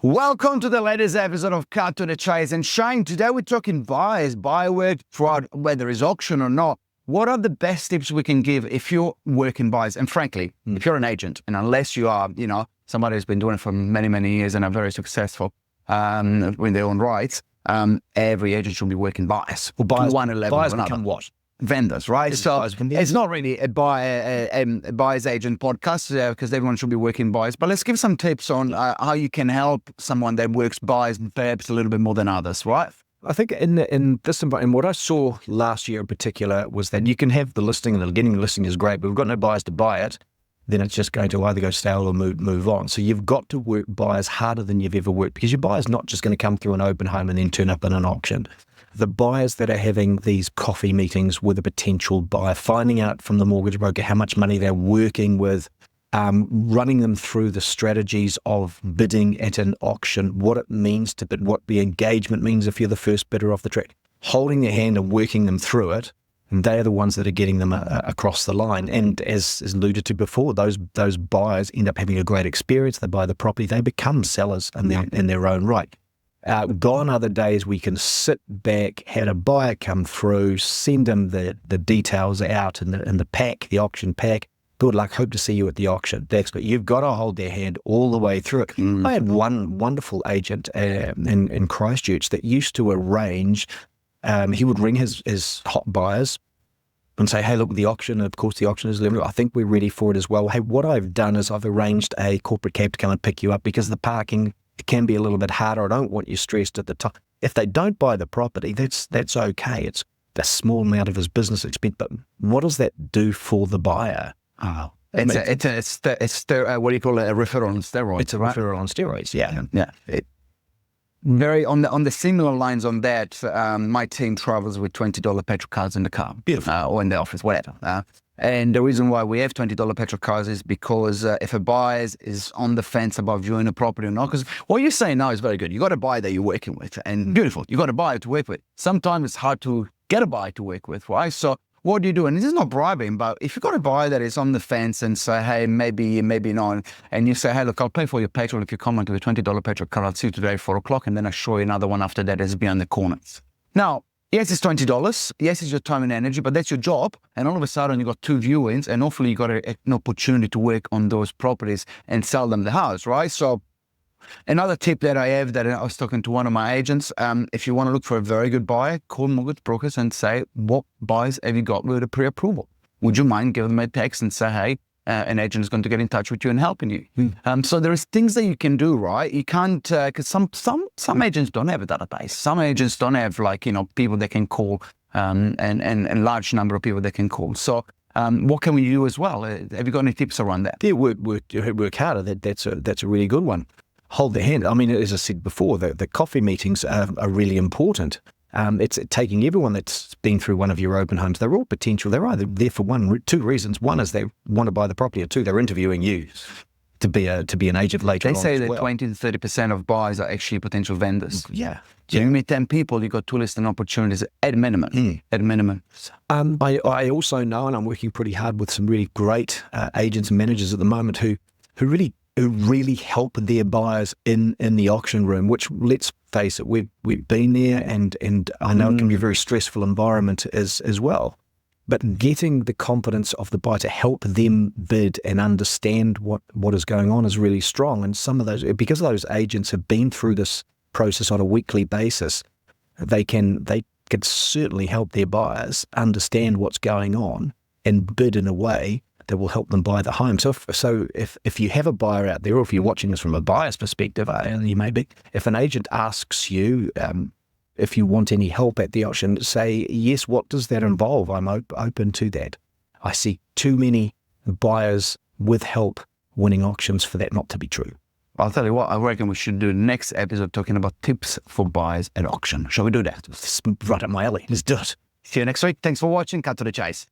Welcome to the latest episode of Cut to the Chase and Shine. Today we're talking buy work throughout, whether it's auction or not. What are the best tips we can give if you're working buys? And frankly, if you're an agent, and unless you are, somebody who's been doing it for many, many years and are very successful in their own rights, every agent should be working buys. Well, buyers, one level buyers to another. become what? Vendors, right? So it's not really a buyer's agent podcast because everyone should be working buys. But let's give some tips on how you can help someone that works buys perhaps a little bit more than others, right? I think in this environment, what I saw last year in particular was that you can have the listing and getting the listing is great, but we've got no buyers to buy it. Then it's just going to either go stale or move on. So you've got to work buyers harder than you've ever worked, because your buyer's not just going to come through an open home and then turn up in an auction. The buyers that are having these coffee meetings with a potential buyer, finding out from the mortgage broker how much money they're working with, running them through the strategies of bidding at an auction, what it means to bid, what the engagement means if you're the first bidder off the track, holding their hand and working them through it. And they are the ones that are getting them across the line. And as alluded to before, those buyers end up having a great experience. They buy the property. They become sellers in their own right. Gone are the days we can sit back, had a buyer come through, send them the details out in the pack, the auction pack. Good luck. Hope to see you at the auction. That's good. You've got to hold their hand all the way through it. I had one wonderful agent in Christchurch that used to arrange. He would ring his hot buyers and say, hey, look, the auction, of course, the auction is limited. I think we're ready for it as well. Hey, what I've done is I've arranged a corporate cab to come and pick you up because the parking can be a little bit harder. I don't want you stressed at the time. If they don't buy the property, that's okay. It's a small amount of his business expense. But what does that do for the buyer? Oh, it's what do you call it? A referral on steroids. It's a referral on steroids. Yeah. Very on the similar lines on that. My team travels with $20 petrol cards in the car, or in the office, whatever. And the reason why we have $20 petrol cards is because if a buyer is on the fence about viewing a property or not, because what you're saying now is very good. You got a buyer that you're working with, and beautiful. You got a buyer to work with. Sometimes it's hard to get a buyer to work with, right? So what do you do? And this is not bribing, but if you've got a buyer that is on the fence and say, hey, maybe not, and you say, hey, look, I'll pay for your petrol if you come onto the $20 petrol card. I'll see you today at 4 o'clock, and then I'll show you another one after that is behind the corner. Now, yes, it's $20. Yes, it's your time and energy, but that's your job. And all of a sudden, you got 2 viewings, and hopefully you got an opportunity to work on those properties and sell them the house, right? So another tip that I have that I was talking to one of my agents, if you want to look for a very good buyer, call mortgage brokers and say, what buyers have you got with a pre-approval? Would you mind giving them a text and say, hey, an agent is going to get in touch with you and helping you. So there is things that you can do, right? You can't, because some agents don't have a database. Some agents don't have people they can call and large number of people they can call. So what can we do as well? Have you got any tips around that? Yeah, work harder. That's a really good one. Hold their hand. I mean, as I said before, the coffee meetings are really important. It's taking everyone that's been through one of your open homes. They're all potential. They're either there for two reasons. One is they want to buy the property, or two, they're interviewing you to be an agent later on. They say that 20 to 30% of buyers are actually potential vendors. Yeah. So you meet 10 people, you got 2 listing opportunities at minimum. At minimum. I also know, and I'm working pretty hard with some really great agents and managers at the moment who really help their buyers in the auction room, which, let's face it, we've been there, and I know it can be a very stressful environment as well. But getting the confidence of the buyer to help them bid and understand what is going on is really strong. And some of those, because those agents have been through this process on a weekly basis, they can certainly help their buyers understand what's going on and bid in a way that will help them buy the home. So if you have a buyer out there, or if you're watching this from a buyer's perspective, you may be, if an agent asks you if you want any help at the auction, say, yes, what does that involve? I'm open to that. I see too many buyers with help winning auctions for that not to be true. I'll tell you what, I reckon we should do the next episode talking about tips for buyers at auction. Shall we do that? It's right up my alley. Let's do it. See you next week. Thanks for watching. Cut to the chase.